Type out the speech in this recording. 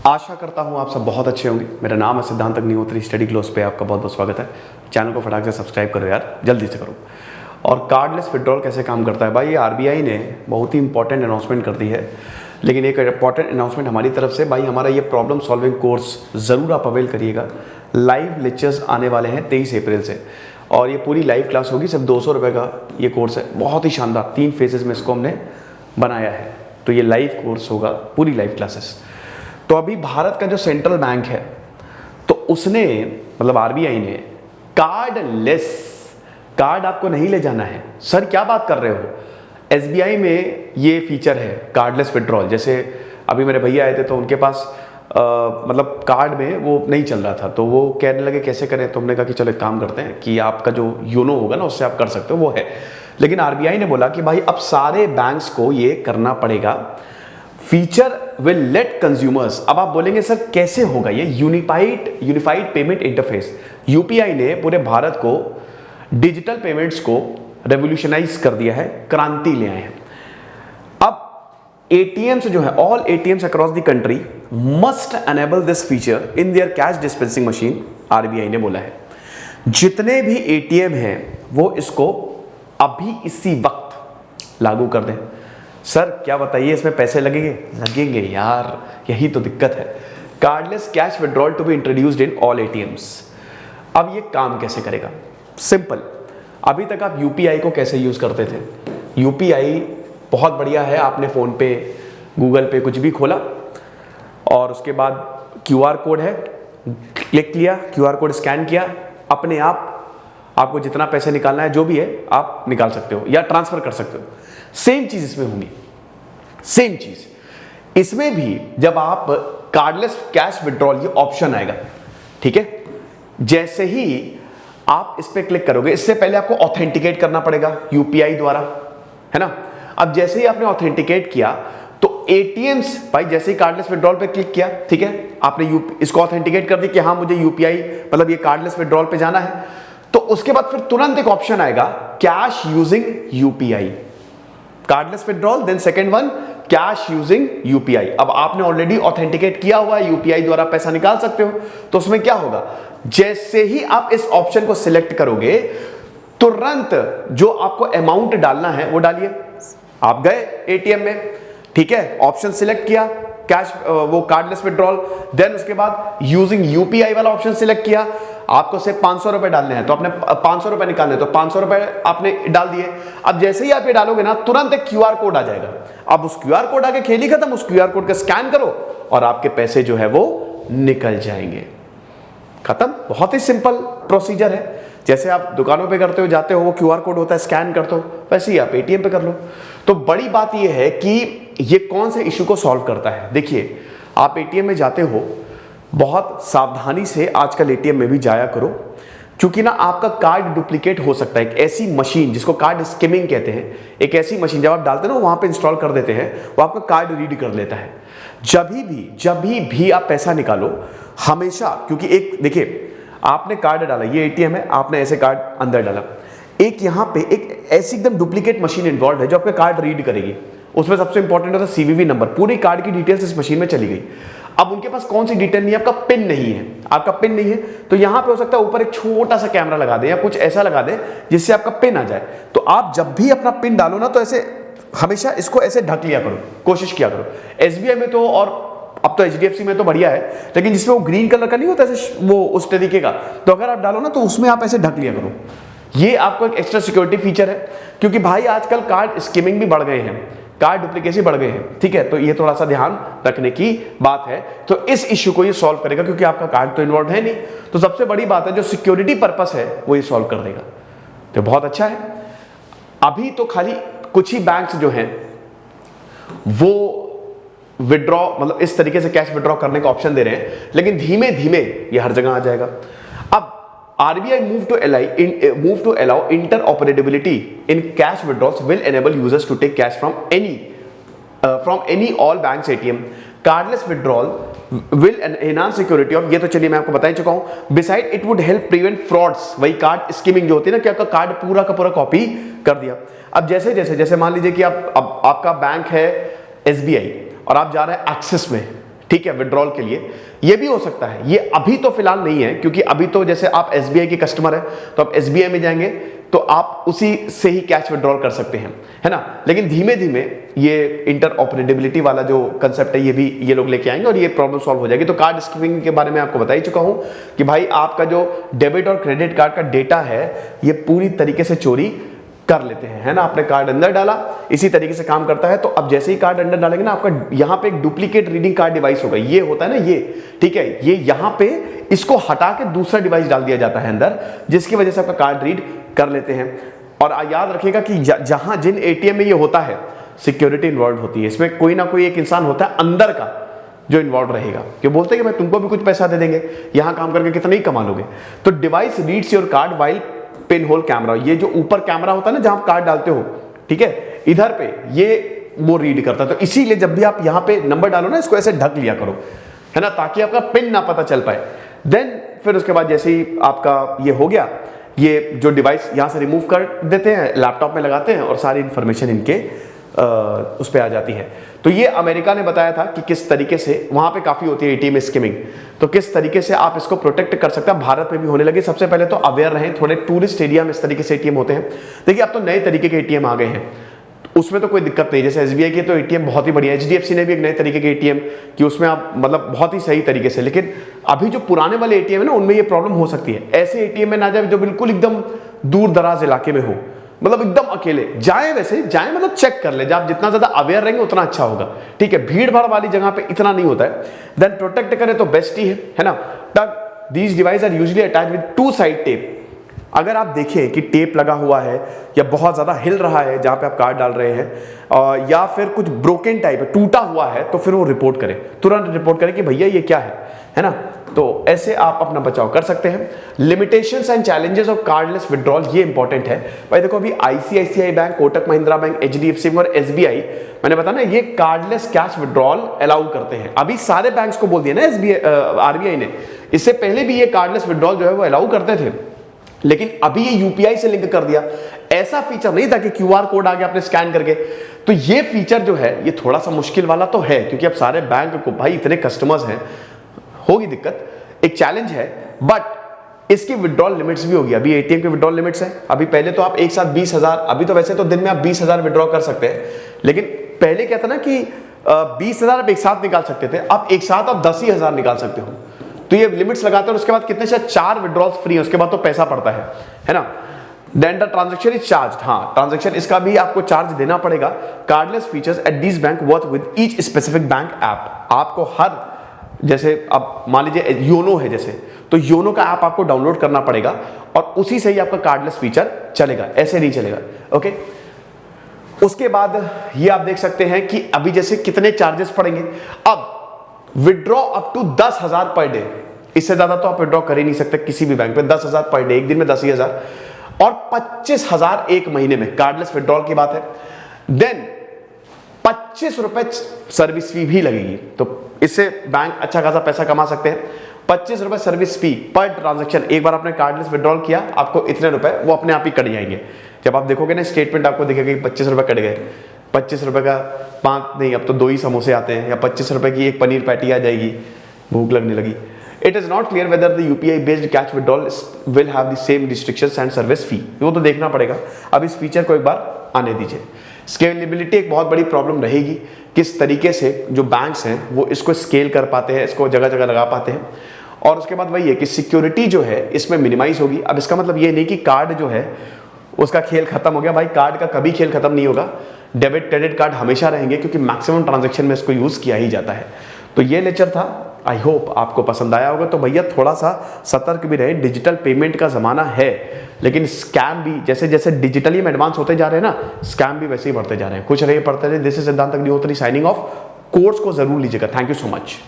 आशा करता हूँ आप सब बहुत अच्छे होंगे। मेरा नाम है सिद्धांत अग्निहोत्री। स्टडी क्लोज पे आपका बहुत बहुत स्वागत है। चैनल को फटाक से सब्सक्राइब करो यार, जल्दी से करो। और कार्डलेस विड्रॉल कैसे काम करता है भाई, ये आरबीआई ने बहुत ही इंपॉर्टेंट अनाउंसमेंट कर दी है। लेकिन एक इंपॉर्टेंट अनाउंसमेंट हमारी तरफ से, भाई हमारा ये प्रॉब्लम सॉल्विंग कोर्स ज़रूर आप अवेल करिएगा। लाइव लेक्चर्स आने वाले हैं 23 अप्रैल से, और ये पूरी लाइव क्लास होगी। सिर्फ 200 रुपये का ये कोर्स है, बहुत ही शानदार। 3 फेजेस में इसको हमने बनाया है। तो ये लाइव कोर्स होगा, पूरी लाइव क्लासेस। तो अभी भारत का जो सेंट्रल बैंक है, तो उसने मतलब आरबीआई ने कार्ड आपको नहीं ले जाना है। सर क्या बात कर रहे हो, एसबीआई में ये फीचर है कार्डलेस विड्रॉल। जैसे अभी मेरे भैया आए थे तो उनके पास मतलब कार्ड में वो नहीं चल रहा था, तो वो कहने लगे कैसे करें। तो हमने कहा कि चलो एक काम करते हैं कि आपका जो योनो होगा ना, उससे आप कर सकते हो, वो है। लेकिन आरबीआई ने बोला कि भाई अब सारे बैंक्स को ये करना पड़ेगा। Feature will let consumers. अब आप बोलेंगे सर कैसे होगा ये यूनिफाइड पेमेंट इंटरफेस। यूपीआई ने पूरे भारत को डिजिटल पेमेंट्स को रेवोल्यूशनाइज कर दिया है, क्रांति ले आए हैं। अब एटीएम्स जो है, all ATMs across the country must enable this feature in their cash dispensing machine. RBI ने बोला है जितने भी एटीएम हैं वो इसको अभी इसी वक्त लागू कर दें। सर क्या बताइए, इसमें पैसे लगेंगे यार, यही तो दिक्कत है। Cardless cash withdrawal to be introduced in all ATMs. अब ये काम कैसे करेगा? सिंपल। अभी तक आप यूपीआई को कैसे यूज करते थे? यूपीआई बहुत बढ़िया है, आपने फोन पे, गूगल पे कुछ भी खोला और उसके बाद क्यूआर कोड है, क्लिक किया, क्यूआर कोड स्कैन किया, अपने आप आपको जितना पैसे निकालना है जो भी है आप निकाल सकते हो या ट्रांसफर कर सकते हो। सेम चीज इसमें होगी, सेम चीज इसमें भी। जब आप कार्डलेस कैश विड्रॉल, ये ऑप्शन आएगा, ठीक है। जैसे ही आप इस पे क्लिक करोगे, इससे पहले आपको ऑथेंटिकेट करना पड़ेगा यूपीआई द्वारा, है ना। अब जैसे ही आपने ऑथेंटिकेट किया तो एटीएम्स, भाई जैसे ही कार्डलेस विड्रॉल पे क्लिक किया, ठीक है, आपने इसको ऑथेंटिकेट कर दी कि हाँ मुझे यूपीआई मतलब ये कार्डलेस विड्रॉल पे जाना है, तो उसके बाद फिर तुरंत एक ऑप्शन आएगा cash using UPI. Cardless withdrawal, then second one cash using UPI. अब आपने ऑलरेडी ऑथेंटिकेट किया हुआ है, यूपीआई द्वारा पैसा निकाल सकते हो। तो उसमें क्या होगा, जैसे ही आप इस ऑप्शन को सिलेक्ट करोगे, तुरंत जो आपको अमाउंट डालना है वो डालिए। आप गए एटीएम में, ठीक है, ऑप्शन सिलेक्ट किया कैश, वो कार्डलेस विड्रॉल, देन उसके बाद यूजिंग यूपीआई वाला ऑप्शन सिलेक्ट किया। आपको सिर्फ 500 रुपए डालने हैं, तो आपने 500 रुपए निकालने हैं, तो 500 रुपए आपने डाल दिए। अब जैसे ही आप ये डालोगे ना, तुरंत एक क्यूआर कोड आ जाएगा। अब उस क्यूआर कोड आके खेल ही खत्म। उस क्यूआर कोड का स्कैन करो और आपके पैसे जो है वो निकल जाएंगे, खत्म। बहुत ही सिंपल प्रोसीजर है। जैसे आप दुकानों पे करते हो, जाते हो, वो क्यूआर कोड होता है, स्कैन करते हो, वैसे ही आप एटीएम पे कर लो। तो बड़ी बात यह है कि ये कौन से इशू को सॉल्व करता है। देखिए, आप एटीएम में जाते हो, बहुत सावधानी से आजकल एटीएम में भी जाया करो, क्योंकि ना आपका कार्ड डुप्लीकेट हो सकता है। एक ऐसी मशीन जिसको कार्ड स्किमिंग कहते हैं, एक ऐसी मशीन जब आप डालते हैं ना, वहां पे इंस्टॉल कर देते हैं, वो आपका कार्ड रीड कर लेता है। जब भी आप पैसा निकालो, हमेशा, क्योंकि एक देखिए, आपने कार्ड डाला, ये एटीएम है, आपने ऐसे कार्ड अंदर डाला, एक यहां पे एक ऐसी एकदम डुप्लीकेट मशीन इन्वॉल्व है जो आपका कार्ड रीड करेगी। उसमें सबसे इंपॉर्टेंट होता है सीवीवी नंबर, पूरी कार्ड की डिटेल्स इस मशीन में चली गई। अब उनके पास कौन सी डिटेल नहीं है, आपका पिन नहीं है, आपका पिन नहीं है, तो यहां पे हो सकता है ऊपर एक छोटा सा कैमरा लगा दे या कुछ ऐसा लगा दे जिससे आपका पिन आ जाए। तो आप जब भी अपना पिन डालो ना, तो ऐसे हमेशा इसको ऐसे ढक लिया करो, कोशिश किया करो। एसबीआई में तो, और अब तो एचडीएफसी में तो बढ़िया है, लेकिन जिसमें वो ग्रीन कलर का नहीं होता ऐसे, वो उस तरीके का, तो अगर आप डालो ना तो उसमें आप ऐसे ढक लिया करो। ये आपको एक एक्स्ट्रा सिक्योरिटी फीचर है, क्योंकि भाई आजकल कार्ड स्किमिंग भी बढ़ गए हैं, कार्ड डुप्लीकेसी बढ़ गए हैं, ठीक है। तो ये थोड़ा सा ध्यान रखने की बात है। तो इस इश्यू को ये सॉल्व करेगा, क्योंकि आपका कार्ड तो इन्वॉल्व है नहीं। तो सबसे बड़ी बात है, जो सिक्योरिटी पर्पस है वो ये सॉल्व कर देगा, तो बहुत अच्छा है। अभी तो खाली कुछ ही बैंक्स जो हैं वो विड्रॉ, मतलब इस तरीके से कैश विड्रॉ करने का ऑप्शन दे रहे हैं, लेकिन धीमे धीमे ये हर जगह आ जाएगा। अब RBI move to allow interoperability in cash withdrawals will enable users to take cash from any all banks ATM. Cardless withdrawal will enhance security of, ये तो चलिए मैं आपको बता ही चुका हूं। Beside it would help prevent frauds, वही card skimming जो होती है ना, कि आपका कार्ड पूरा का पूरा कॉपी कर दिया। अब जैसे मान लीजिए कि आपका बैंक है SBI और आप जा रहे हैं एक्सिस में, ठीक है, विड्रॉल के लिए ये भी हो सकता है। ये अभी तो फिलहाल नहीं है, क्योंकि अभी तो जैसे आप एसबीआई के कस्टमर है तो आप एसबीआई में जाएंगे तो आप उसी से ही कैश विड्रॉल कर सकते हैं, है ना। लेकिन धीमे धीमे ये इंटरऑपरेबिलिटी वाला जो कंसेप्ट है ये भी ये लोग लेके आएंगे और ये प्रॉब्लम सॉल्व हो जाएगी। तो कार्ड स्किमिंग के बारे में आपको बता ही चुका हूं कि भाई आपका जो डेबिट और क्रेडिट कार्ड का डेटा है ये पूरी तरीके से चोरी कर लेते हैं, है ना। आपने कार्ड अंदर डाला, इसी तरीके से काम करता है। तो अब जैसे ही कार्ड अंदर डालेंगे ना, आपका यहाँ पे एक डुप्लीकेट रीडिंग कार्ड डिवाइस होगा, ये होता है ना ये, ठीक है, ये यहाँ पे इसको हटा के दूसरा डिवाइस डाल दिया जाता है अंदर, जिसकी वजह से आपका कार्ड रीड कर लेते हैं। और याद रखिएगा कि जहां जिन एटीएम में ये होता है सिक्योरिटी इन्वॉल्व होती है, इसमें कोई ना कोई एक इंसान होता है अंदर का जो इन्वॉल्व रहेगा, कि बोलते हैं कि भाई तुमको भी कुछ पैसा दे देंगे, यहां काम करके कितना ही कमा लोगे। तो device reads your card while pin hole camera, ये जो ऊपर कैमरा होता है ना जहां आप कार्ड डालते हो, ठीक है, इधर पे ये वो रीड करता है। तो इसीलिए जब भी आप यहां पे नंबर डालो ना, इसको ऐसे ढक लिया करो, है ना, ताकि आपका पिन ना पता चल पाए। देन फिर उसके बाद जैसे ही आपका ये हो गया, ये जो डिवाइस यहां से रिमूव कर देते हैं, लैपटॉप में लगाते हैं और सारी इंफॉर्मेशन इनके उस पर आ जाती है। तो ये अमेरिका ने बताया था कि किस तरीके से वहां पे काफी होती है एटीएम स्किमिंग, तो किस तरीके से आप इसको प्रोटेक्ट कर सकते हैं। भारत में भी होने लगे। सबसे पहले तो अवेयर रहें, थोड़े टूरिस्ट एरिया में इस तरीके से एटीएम होते हैं। देखिए अब तो नए तरीके के एटीएम आ गए हैं, उसमें तो कोई दिक्कत नहीं। जैसे एसबीआई के तो एटीएम बहुत ही बढ़िया, एचडीएफसी ने भी एक नए तरीके के एटीएम कि उसमें आप मतलब बहुत ही सही तरीके से। लेकिन अभी जो पुराने वाले एटीएम है ना, उनमें ये प्रॉब्लम हो सकती है। ऐसे एटीएम में ना जाए जो बिल्कुल एकदम दूर दराज इलाके में हो, मतलब एकदम अकेले जाए, वैसे जाए मतलब चेक कर ले, जब आप जितना ज्यादा अवेयर रहेंगे उतना अच्छा होगा, ठीक है। भीड़ भाड़ वाली जगह पे इतना नहीं होता है। देन प्रोटेक्ट करें तो बेस्ट ही है ना। These device are usually attached with two side tape. अगर आप देखें कि टेप लगा हुआ है या बहुत ज्यादा हिल रहा है जहां पे आप कार्ड डाल रहे हैं, या फिर कुछ ब्रोकन टाइप है, टूटा हुआ है, तो फिर वो रिपोर्ट करें, तुरंत रिपोर्ट करें कि भैया ये क्या है ना। तो ऐसे आप अपना बचाव कर सकते हैं। Limitations and challenges of cardless withdrawal, ये इंपॉर्टेंट है भाई। देखो अभी ICICI bank, Kotak Mahindra bank, HDFC और एसबीआई, मैंने बताया ना ये कार्डलेस कैश विड्रॉल अलाउ करते हैं। अभी सारे बैंक्स को बोल दिया ना एसबीआई, आरबीआई ने। इससे पहले भी ये कार्डलेस विड्रॉल जो है वो अलाउ करते थे, लेकिन अभी ये यूपीआई से लिंक कर दिया। ऐसा फीचर नहीं था कि क्यूआर कोड आ गया आपने स्कैन करके। तो ये फीचर जो है ये थोड़ा सा मुश्किल वाला तो है, क्योंकि अब सारे बैंक को भाई इतने कस्टमर्स हैं, होगी दिक्कत, एक चैलेंज है। बट इसकी विड्रॉल लिमिट्स भी होगी। अभी एटीएम के विड्रॉल लिमिट्स है। अभी पहले तो आप एक साथ 20,000, अभी तो वैसे तो दिन में आप 20,000 विड्रॉ कर सकते हैं, लेकिन पहले क्या था ना कि 20,000 आप एक साथ निकाल सकते थे, अब एक साथ आप 10,000 निकाल सकते हो। तो ये लिमिट्स लगाते हैं और उसके बाद कितने शायद 4 विड्रॉल्स फ्री है, उसके बाद तो पैसा पड़ता है ना। Then the transaction is charge, हाँ ट्रांजैक्शन इसका भी आपको चार्ज देना पड़ेगा। Cardless features at this bank work with each specific bank app. आपको हर, जैसे अब मान लीजिए योनो है जैसे, तो योनो का ऐप आपको डाउनलोड करना पड़ेगा और उसी से ही आपका कार्डलेस फीचर चलेगा, ऐसे नहीं चलेगा, ओके। उसके बाद ये आप देख सकते हैं कि अभी जैसे कितने चार्जेस पड़ेंगे। अब withdraw up to 10,000 per day, इससे ज्यादा तो आप विड्रॉ कर ही नहीं सकते किसी भी बैंक पे। 10,000 पर डे, एक दिन में 10,000, और 25,000 एक महीने में, कार्डलेस विड्रॉल की बात है। देन 25 रुपए सर्विस फी भी लगेगी, तो इससे बैंक अच्छा खासा पैसा कमा सकते हैं। 25 रुपए सर्विस फी पर ट्रांजैक्शन। एक बार आपने कार्डलेस विड्रॉल किया, आपको इतने रुपए वो अपने आप ही कट जाएंगे। जब आप देखोगे ना स्टेटमेंट, आपको दिखेगा कि 25 रुपए कट गए। 25 रुपए का 5 नहीं, अब तो 2 ही समोसे आते हैं, या 25 रुपए की एक पनीर पैटी आ जाएगी, भूख लगने लगी। It is not clear whether the UPI based cash withdrawal will have the same restrictions and service fee. वो तो देखना पड़ेगा। अब इस फीचर को एक बार आने दीजिए। स्केलेबिलिटी एक बहुत बड़ी प्रॉब्लम रहेगी, किस तरीके से जो बैंक्स हैं वो इसको स्केल कर पाते हैं, इसको जगह जगह लगा पाते हैं। और उसके बाद वही है कि सिक्योरिटी जो है इसमें मिनिमाइज होगी। अब इसका मतलब ये नहीं कि कार्ड जो है उसका खेल खत्म हो गया, भाई कार्ड का कभी खेल खत्म नहीं होगा। डेबिट क्रेडिट कार्ड हमेशा रहेंगे, क्योंकि मैक्सिमम ट्रांजैक्शन में इसको यूज किया ही जाता है। तो ये लेक्चर था, आई होप आपको पसंद आया होगा। तो भैया थोड़ा सा सतर्क भी रहे, डिजिटल पेमेंट का जमाना है, लेकिन स्कैम भी जैसे जैसे डिजिटली में एडवांस होते जा रहे हैं ना, स्कैम भी वैसे ही बढ़ते जा रहे हैं। कुछ रहिए, पढ़ते रहे। दिस इज सिद्धांत अग्निहोत्री साइनिंग ऑफ। कोर्स को जरूर लीजिएगा। Thank you so much.